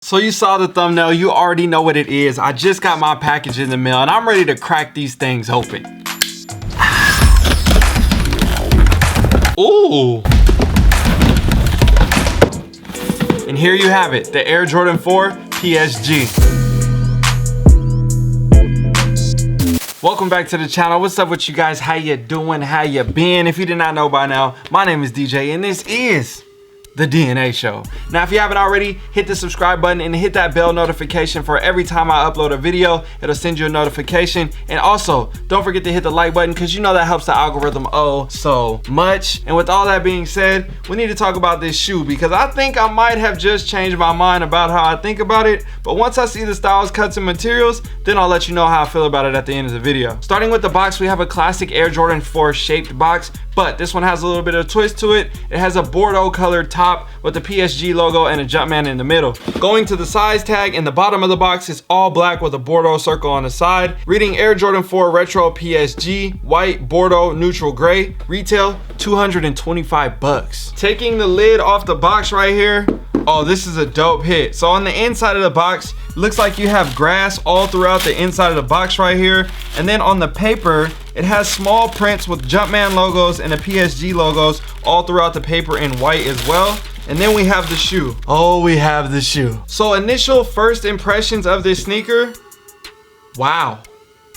So you saw the thumbnail, you already know what it is. I just got my package in the mail and I'm ready to crack these things open. Ooh. And here you have it, the Air Jordan 4 PSG. Welcome back to the channel. What's up with you guys? How you doing? How you been? If you did not know by now, my name is DJ and this is The DNA Show. Now, if you haven't already, hit the subscribe button and hit that bell notification for every time I upload a video. It'll send you a notification. And also, don't forget to hit the like button because you know that helps the algorithm oh so much. And with all that being said, we need to talk about this shoe because I think I might have just changed my mind about how I think about it. But once I see the styles, cuts, and materials, then I'll let you know how I feel about it at the end of the video. Starting with the box, we have a classic Air Jordan 4 shaped box, but this one has a little bit of twist to it. It has a Bordeaux colored top with the PSG logo and a Jumpman in the middle. Going to the size tag, in the bottom of the box is all black with a Bordeaux circle on the side. Reading Air Jordan 4 Retro PSG, white, Bordeaux, neutral gray. Retail, 225 bucks. Taking the lid off the box right here. Oh, this is a dope hit. So on the inside of the box, looks like you have grass all throughout the inside of the box right here. And then on the paper, it has small prints with Jumpman logos and the PSG logos all throughout the paper in white as well. And then we have the shoe. Oh, we have the shoe. So initial first impressions of this sneaker, wow.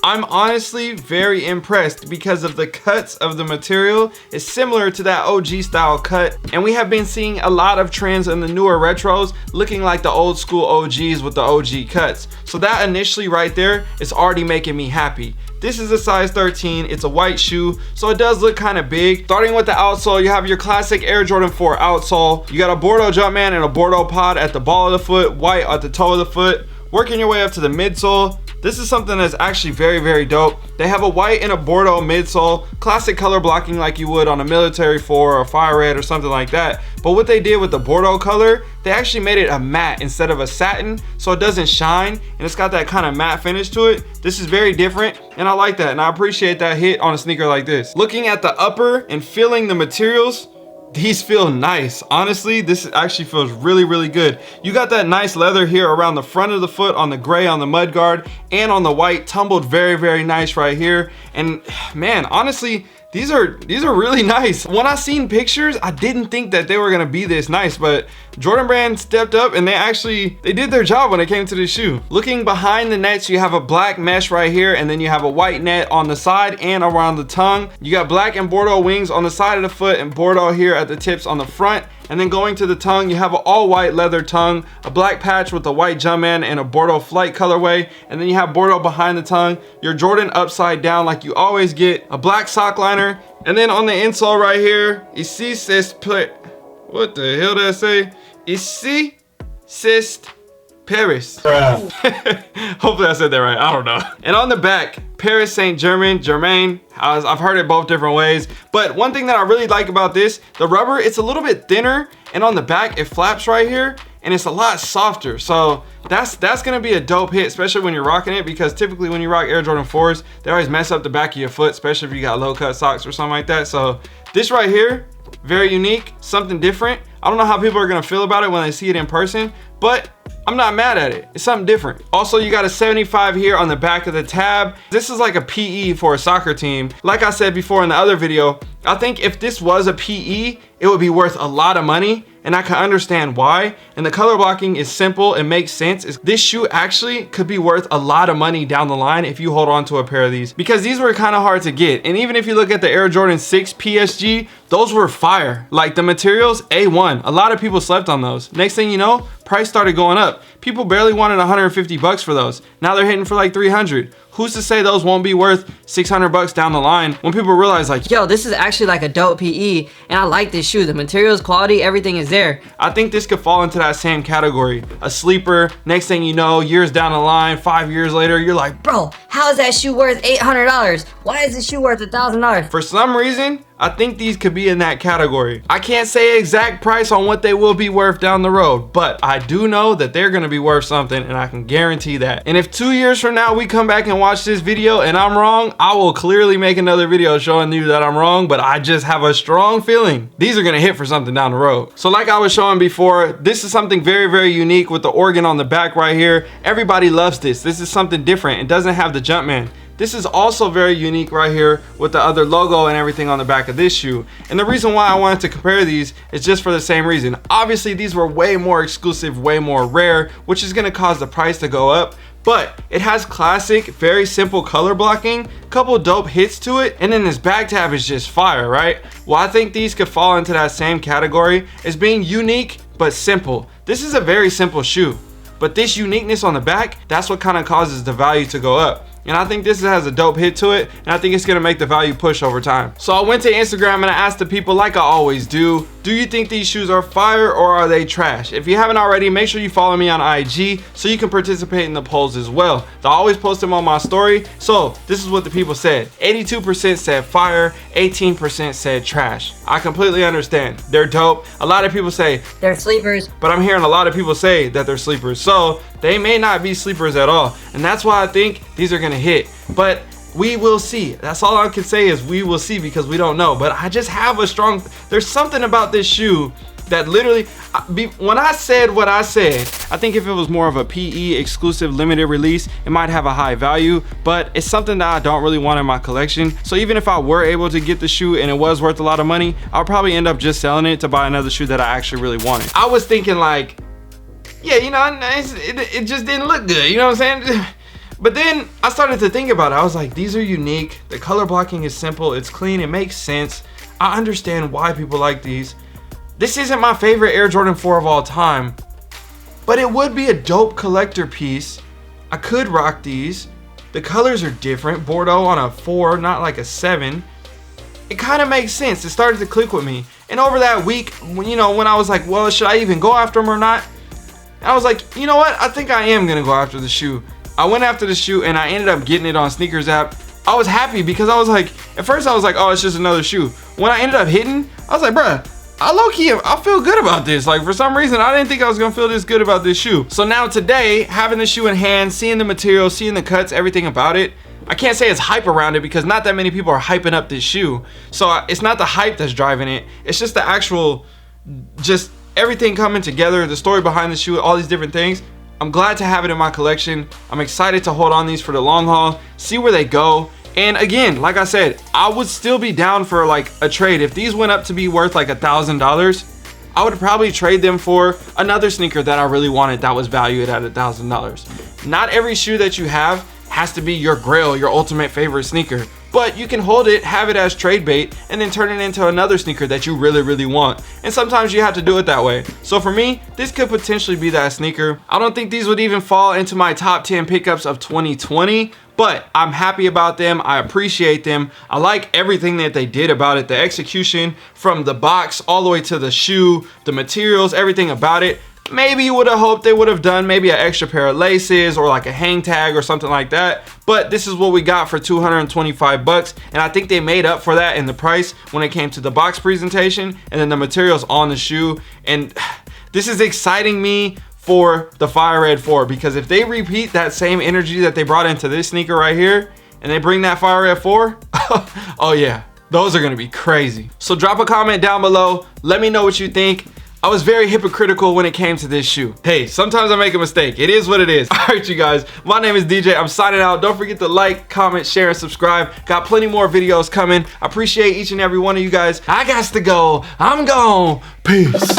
I'm honestly very impressed because of the cuts of the material. It's similar to that OG style cut. And we have been seeing a lot of trends in the newer retros looking like the old school OGs with the OG cuts. So that initially right there is already making me happy. This is a size 13, it's a white shoe, so it does look kind of big. Starting with the outsole, you have your classic Air Jordan 4 outsole. You got a Bordeaux Jumpman and a Bordeaux pod at the ball of the foot, white at the toe of the foot. Working your way up to the midsole. This is something that's actually very, very dope. They have a white and a Bordeaux midsole, classic color blocking like you would on a military 4 or fire red or something like that. But what they did with the Bordeaux color, they actually made it a matte instead of a satin, so it doesn't shine and it's got that kind of matte finish to it. This is very different and I like that, and I appreciate that hit on a sneaker like this. Looking at the upper and feeling the materials, these feel nice. Honestly, this actually feels really, really good. You got that nice leather here around the front of the foot on the gray on the mud guard and on the white, tumbled very, very nice right here. And man, honestly, these are really nice. When I seen pictures, I didn't think that they were gonna be this nice, but Jordan Brand stepped up and they did their job when it came to this shoe. Looking behind the nets, you have a black mesh right here, and then you have a white net on the side and around the tongue. You got black and Bordeaux wings on the side of the foot and Bordeaux here at the tips on the front. And then going to the tongue, you have an all white leather tongue, a black patch with a white Jumpman and a Bordeaux flight colorway. And then you have Bordeaux behind the tongue, your Jordan upside down like you always get, a black sock liner. And then on the insole right here, Ici C'est Paris. What the hell did I say? Ici C'est Paris. Hopefully I said that right, I don't know. And on the back, Paris Saint-Germain. I've heard it both different ways. But one thing that I really like about this, the rubber, it's a little bit thinner, and on the back, it flaps right here, and it's a lot softer. So that's gonna be a dope hit, especially when you're rocking it, because typically when you rock Air Jordan 4s, they always mess up the back of your foot, especially if you got low cut socks or something like that. So this right here, very unique, something different. I don't know how people are gonna feel about it when they see it in person, but I'm not mad at it. It's something different. Also, you got a 75 here on the back of the tab. This is like a PE for a soccer team. Like I said before in the other video, I think if this was a PE, it would be worth a lot of money, and I can understand why. And the color blocking is simple, it makes sense. This shoe actually could be worth a lot of money down the line if you hold on to a pair of these, because these were kind of hard to get. And even if you look at the Air Jordan 6 PSG, those were fire. Like the materials, A1. A lot of people slept on those. Next thing you know, price started going up. People barely wanted 150 bucks for those. Now they're hitting for like 300. Who's to say those won't be worth 600 bucks down the line when people realize like, yo, this is actually like a dope PE and I like this shoe. The materials, quality, everything is there. I think this could fall into that same category. A sleeper, next thing you know, years down the line, 5 years later, you're like, bro, How is that shoe worth $800? Why is this shoe worth $1,000? For some reason, I think these could be in that category. I can't say exact price on what they will be worth down the road, but I do know that they're gonna be worth something, and I can guarantee that. And if 2 years from now we come back and watch this video and I'm wrong, I will clearly make another video showing you that I'm wrong, but I just have a strong feeling these are gonna hit for something down the road. So like I was showing before, this is something very, very unique with the organ on the back right here. Everybody loves this. This is something different. It doesn't have the Jumpman. This is also very unique right here with the other logo and everything on the back of this shoe. And the reason why I wanted to compare these is just for the same reason. Obviously, these were way more exclusive, way more rare, which is gonna cause the price to go up. But it has classic, very simple color blocking, couple dope hits to it, and then this back tab is just fire, right? Well, I think these could fall into that same category as being unique but simple. This is a very simple shoe, but this uniqueness on the back, that's what kind of causes the value to go up. And I think this has a dope hit to it, and I think it's gonna make the value push over time. So I went to Instagram and I asked the people, like I always do you think these shoes are fire or are they trash? If you haven't already, make sure you follow me on IG so you can participate in the polls as well. I always post them on my story. So this is what the people said. 82% said fire, 18% said trash. I completely understand. They're dope. A lot of people say they're sleepers, but I'm hearing a lot of people say that they're sleepers. So they may not be sleepers at all. And that's why I think these are gonna hit. But we will see. That's all I can say is we will see, because we don't know. But I just have a strong, there's something about this shoe that literally, when I said what I said, I think if it was more of a PE exclusive limited release, it might have a high value, but it's something that I don't really want in my collection. So even if I were able to get the shoe and it was worth a lot of money, I'll probably end up just selling it to buy another shoe that I actually really wanted. I was thinking like, yeah, you know, it just didn't look good, you know what I'm saying? But then I started to think about it. I was like, these are unique. The color blocking is simple. It's clean. It makes sense. I understand why people like these. This isn't my favorite Air Jordan 4 of all time, but it would be a dope collector piece. I could rock these. The colors are different. Bordeaux on a 4, not like a 7. It kind of makes sense. It started to click with me. And over that week, when I was like, well, should I even go after them or not? And I was like, you know what? I think I am going to go after the shoe. I went after the shoe and I ended up getting it on Sneakers app. I was happy because I was like, at first I was like, oh, it's just another shoe. When I ended up hitting, I was like, bruh, I feel good about this. Like, for some reason, I didn't think I was gonna feel this good about this shoe. So now today, having the shoe in hand, seeing the material, seeing the cuts, everything about it, I can't say it's hype around it because not that many people are hyping up this shoe. So it's not the hype that's driving it. It's just the actual, just everything coming together, the story behind the shoe, all these different things. I'm glad to have it in my collection. I'm excited to hold on these for the long haul, see where they go. And again, like I said, I would still be down for like a trade. If these went up to be worth like $1,000, I would probably trade them for another sneaker that I really wanted that was valued at $1,000. Not every shoe that you have has to be your grail, your ultimate favorite sneaker. But you can hold it, have it as trade bait, and then turn it into another sneaker that you really, really want. And sometimes you have to do it that way. So for me, this could potentially be that sneaker. I don't think these would even fall into my top 10 pickups of 2020, but I'm happy about them. I appreciate them. I like everything that they did about it. The execution from the box all the way to the shoe, the materials, everything about it. Maybe you would have hoped they would have done maybe an extra pair of laces or like a hang tag or something like that. But this is what we got for 225 bucks. And I think they made up for that in the price when it came to the box presentation and then the materials on the shoe. And this is exciting me for the Fire Red 4, because if they repeat that same energy that they brought into this sneaker right here and they bring that Fire Red 4, oh yeah, those are gonna be crazy. So drop a comment down below. Let me know what you think. I was very hypocritical when it came to this shoe. Hey, sometimes I make a mistake. It is what it is. All right, you guys, my name is DJ. I'm signing out. Don't forget to like, comment, share, and subscribe. Got plenty more videos coming. I appreciate each and every one of you guys. I got to go. I'm gone. Peace.